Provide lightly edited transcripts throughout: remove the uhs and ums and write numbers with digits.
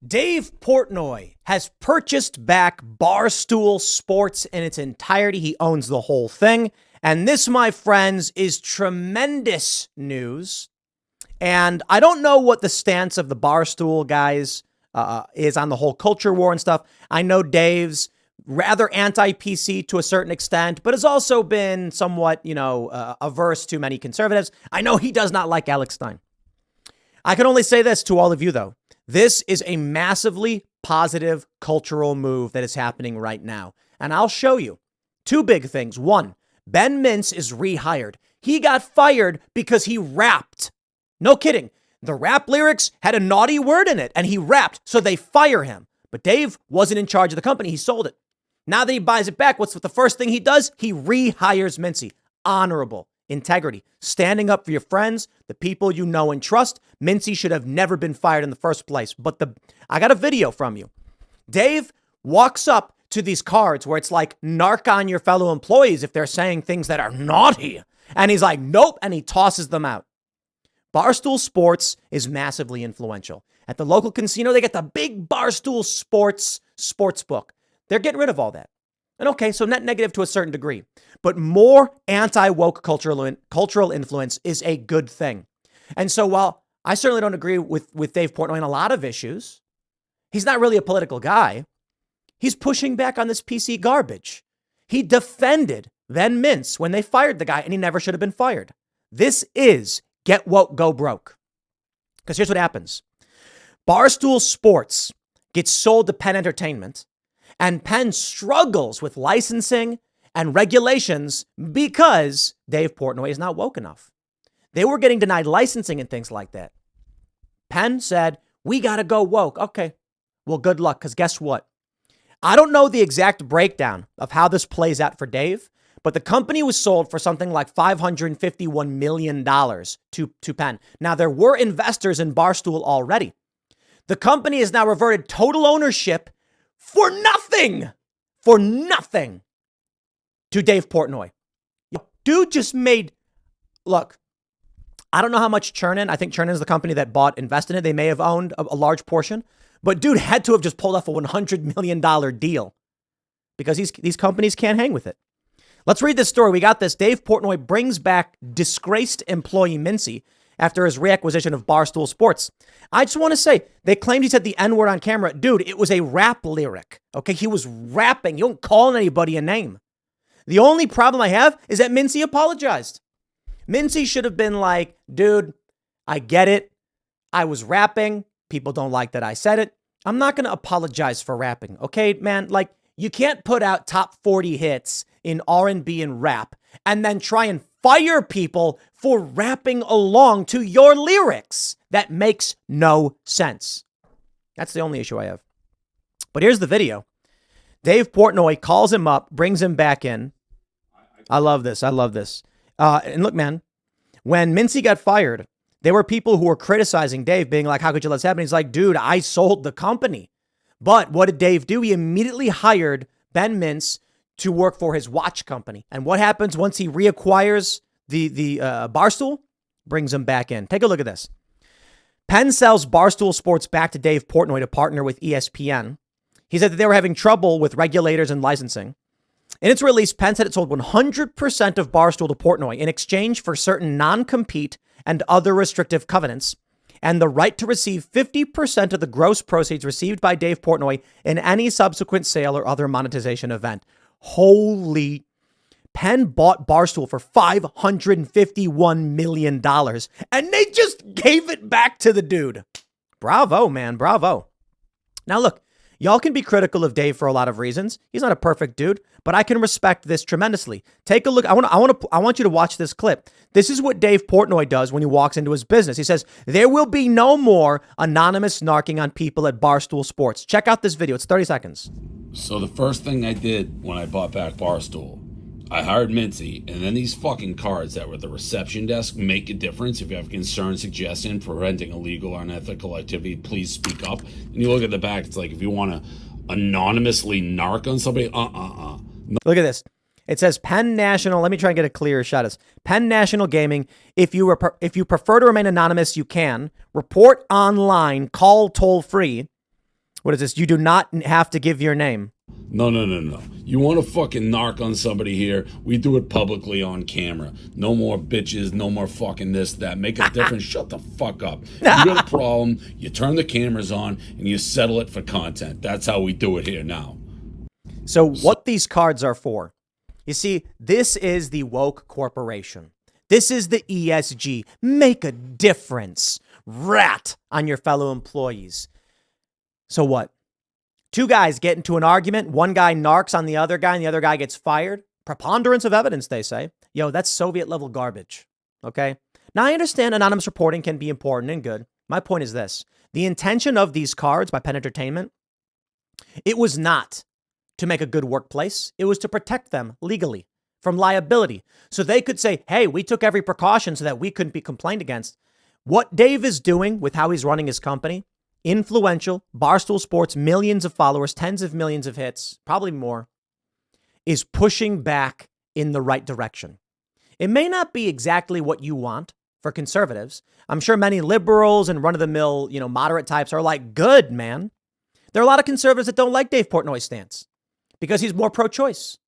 Dave Portnoy has purchased back Barstool Sports in its entirety. He owns the whole thing. And this, my friends, is tremendous news. And I don't know what the stance of the Barstool guys is on the whole culture war and stuff. I know Dave's rather anti-PC to a certain extent, but has also been somewhat, averse to many conservatives. I know he does not like Alex Stein. I can only say this to all of you, though. This is a massively positive cultural move that is happening right now. And I'll show you two big things. One, Ben Mintz is rehired. He got fired because he rapped. No kidding. The rap lyrics had a naughty word in it and he rapped, so they fire him. But Dave wasn't in charge of the company. He sold it. Now that he buys it back, what's the first thing he does? He rehires Mintzy. Honorable. Integrity. Standing up for your friends, the people you know and trust. Mintzy should have never been fired in the first place. But I got a video from you. Dave walks up to these cards where it's like, narc on your fellow employees if they're saying things that are naughty. And he's like, nope. And he tosses them out. Barstool Sports is massively influential. At the local casino, they get the big Barstool sports book. They're getting rid of all that. And okay, so net negative to a certain degree, but more anti-woke cultural influence is a good thing. And so while I certainly don't agree with Dave Portnoy on a lot of issues, he's not really a political guy. He's pushing back on this PC garbage. He defended Ben Mintz when they fired the guy and he never should have been fired. This is get woke, go broke. Because here's what happens. Barstool Sports gets sold to Penn Entertainment. And Penn struggles with licensing and regulations because Dave Portnoy is not woke enough. They were getting denied licensing and things like that. Penn said, we got to go woke. Okay, well, good luck, because guess what? I don't know the exact breakdown of how this plays out for Dave, but the company was sold for something like $551 million to Penn. Now, there were investors in Barstool already. The company has now reverted total ownership for nothing to Dave Portnoy. Dude just look, I don't know how much Chernin, I think Chernin is the company that invested in it. They may have owned a large portion, but dude had to have just pulled off a $100 million deal because these companies can't hang with it. Let's read this story. We got this. Dave Portnoy brings back disgraced employee Mintzy after his reacquisition of Barstool Sports. I just want to say, they claimed he said the N-word on camera. Dude, it was a rap lyric. Okay, he was rapping. You don't call anybody a name. The only problem I have is that Mintzy apologized. Mintzy should have been like, dude, I get it. I was rapping. People don't like that I said it. I'm not going to apologize for rapping. Okay, man, like you can't put out top 40 hits in R&B and rap and then try and fire people for rapping along to your lyrics. That makes no sense. That's the only issue I have. But here's the video. Dave Portnoy calls him up, brings him back in. I love this. And look, man, when Mintzy got fired, there were people who were criticizing Dave, being like, how could you let this happen? He's like, dude, I sold the company. But what did Dave do? He immediately hired Ben Mintz to work for his watch company. And what happens once he reacquires the Barstool? Brings him back in. Take a look at this. Penn sells Barstool Sports back to Dave Portnoy to partner with ESPN. He said that they were having trouble with regulators and licensing. In its release, Penn said it sold 100% of Barstool to Portnoy in exchange for certain non-compete and other restrictive covenants and the right to receive 50% of the gross proceeds received by Dave Portnoy in any subsequent sale or other monetization event. Holy. Penn bought Barstool for $551 million and they just gave it back to the dude. Bravo, man. Bravo. Now, look, y'all can be critical of Dave for a lot of reasons. He's not a perfect dude, but I can respect this tremendously. Take a look. I want you to watch this clip. This is what Dave Portnoy does when he walks into his business. He says, there will be no more anonymous narking on people at Barstool Sports. Check out this video. It's 30 seconds. So the first thing I did when I bought back Barstool, I hired Mintzy, and then these fucking cards that were at the reception desk make a difference. If you have concern, suggestion, preventing illegal or unethical activity, please speak up. And you look at the back, it's like if you want to anonymously narc on somebody, Look at this. It says Penn National. Let me try and get a clearer shot of this. Penn National Gaming. If you prefer to remain anonymous, you can. Report online. Call toll free. What is this? You do not have to give your name. No. You want to fucking narc on somebody here? We do it publicly on camera. No more bitches, no more fucking this, that. Make a difference. Shut the fuck up. You got a problem, you turn the cameras on, and you settle it for content. That's how we do it here now. So what these cards are for, you see, this is the woke corporation. This is the ESG. Make a difference. Rat on your fellow employees. So what? Two guys get into an argument. One guy narcs on the other guy and the other guy gets fired. Preponderance of evidence, they say. Yo, that's Soviet level garbage. Okay. Now I understand anonymous reporting can be important and good. My point is this. The intention of these cards by Penn Entertainment, it was not to make a good workplace. It was to protect them legally from liability. So they could say, hey, we took every precaution so that we couldn't be complained against. What Dave is doing with how he's running his company, influential, Barstool Sports, millions of followers, tens of millions of hits, probably more, is pushing back in the right direction. It may not be exactly what you want for conservatives. I'm sure many liberals and run-of-the-mill, moderate types are like, good, man. There are a lot of conservatives that don't like Dave Portnoy's stance because he's more pro-choice.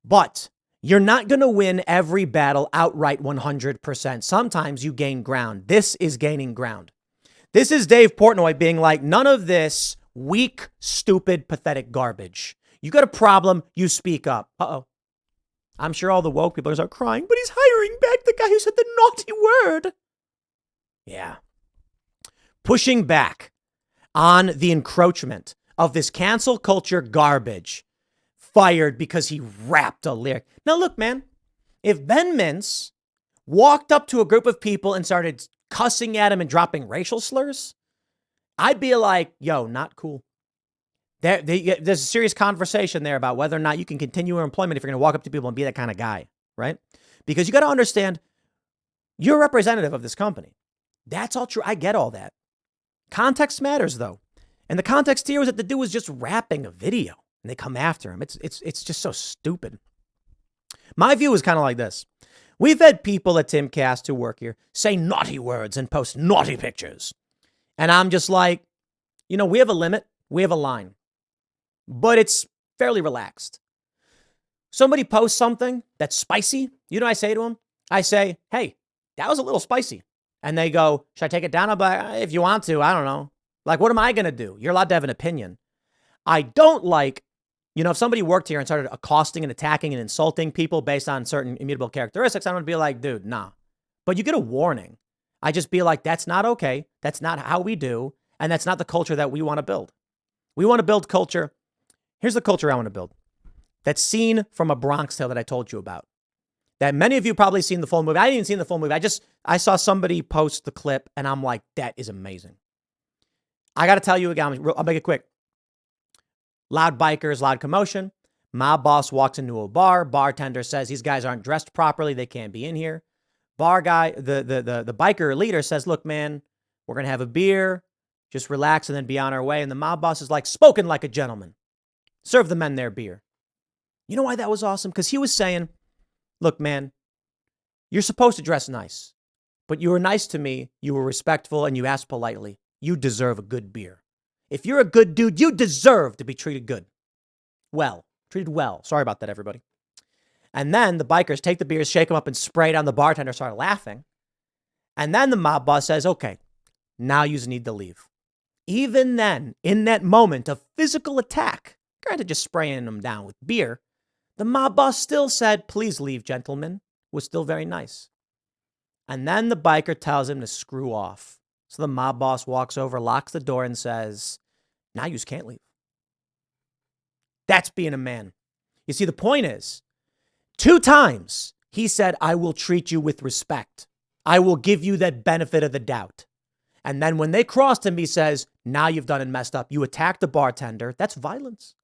But you're not going to win every battle outright 100%. Sometimes you gain ground. This is gaining ground. This is Dave Portnoy being like, none of this weak, stupid, pathetic garbage. You got a problem, you speak up. Uh-oh. I'm sure all the woke people are start crying, but he's hiring back the guy who said the naughty word. Yeah. Pushing back on the encroachment of this cancel culture garbage. Fired because he rapped a lyric. Now look, man, if Ben Mintz walked up to a group of people and started cussing at him and dropping racial slurs, I'd be like, yo, not cool. There's a serious conversation there about whether or not you can continue your employment if you're going to walk up to people and be that kind of guy, right? Because you got to understand, you're a representative of this company. That's all true. I get all that. Context matters, though. And the context here was that the dude was just rapping a video and they come after him. It's just so stupid. My view is kind of like this. We've had people at Timcast who work here say naughty words and post naughty pictures. And I'm just like, we have a limit. We have a line. But it's fairly relaxed. Somebody posts something that's spicy. You know what I say to them? I say, hey, that was a little spicy. And they go, should I take it down? I'm like, if you want to, I don't know. Like, what am I going to do? You're allowed to have an opinion. I don't like, if somebody worked here and started accosting and attacking and insulting people based on certain immutable characteristics, I'm going to be like, dude, nah. But you get a warning. I just be like, that's not okay. That's not how we do. And that's not the culture that we want to build. We want to build culture. Here's the culture I want to build. That's seen from a Bronx Tale that I told you about. That many of you probably seen the full movie. I didn't even see the full movie. I saw somebody post the clip and I'm like, that is amazing. I got to tell you again, I'll make it quick. Loud bikers, loud commotion. Mob boss walks into a bar. Bartender says these guys aren't dressed properly. They can't be in here. Bar guy, the biker leader says, look, man, we're going to have a beer. Just relax and then be on our way. And the mob boss is like, spoken like a gentleman. Serve the men their beer. You know why that was awesome? Because he was saying, look, man, you're supposed to dress nice. But you were nice to me. You were respectful and you asked politely. You deserve a good beer. If you're a good dude, you deserve to be treated good. Treated well. Sorry about that, everybody. And then the bikers take the beers, shake them up and spray it on the bartender, start laughing. And then the mob boss says, okay, now you need to leave. Even then, in that moment of physical attack, granted just spraying them down with beer, the mob boss still said, please leave, gentlemen. Was still very nice. And then the biker tells him to screw off. So the mob boss walks over, locks the door and says, now you can't leave. That's being a man. You see, the point is, 2 times he said, I will treat you with respect. I will give you that benefit of the doubt. And then when they crossed him, he says, now you've done and messed up. You attacked the bartender. That's violence.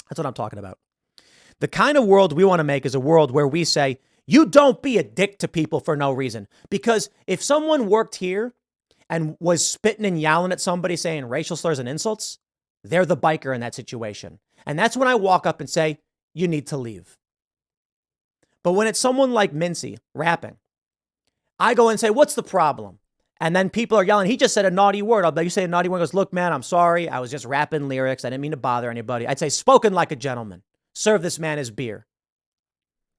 That's what I'm talking about. The kind of world we want to make is a world where we say, you don't be a dick to people for no reason. Because if someone worked here and was spitting and yelling at somebody saying racial slurs and insults, they're the biker in that situation. And that's when I walk up and say, you need to leave. But when it's someone like Mintzy rapping, I go and say, what's the problem? And then people are yelling, he just said a naughty word. I'll be like, you say a naughty word. He goes, look, man, I'm sorry. I was just rapping lyrics. I didn't mean to bother anybody. I'd say, spoken like a gentleman. Serve this man his beer.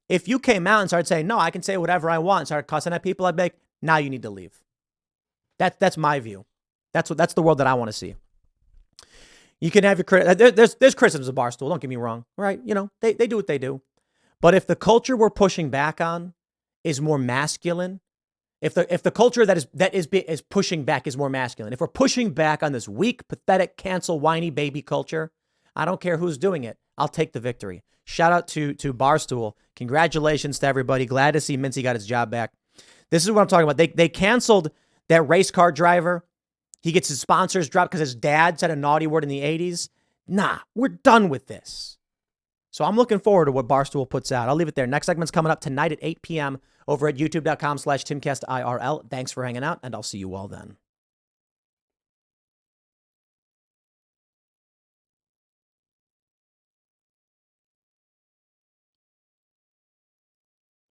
If you came out and started saying, no, I can say whatever I want, and started cussing at people, I'd be like, now you need to leave. That's my view. That's the world that I want to see. You can have your there's criticisms of Barstool. Don't get me wrong, right? You know, they do what they do. But if the culture we're pushing back on is more masculine, if the culture that is pushing back is more masculine, if we're pushing back on this weak, pathetic, cancel, whiny baby culture, I don't care who's doing it. I'll take the victory. Shout out to Barstool. Congratulations to everybody. Glad to see Mintzy got his job back. This is what I'm talking about. They canceled that race car driver. He gets his sponsors dropped because his dad said a naughty word in the 80s. Nah, we're done with this. So I'm looking forward to what Barstool puts out. I'll leave it there. Next segment's coming up tonight at 8 p.m. over at youtube.com/TimcastIRL. Thanks for hanging out, and I'll see you all then.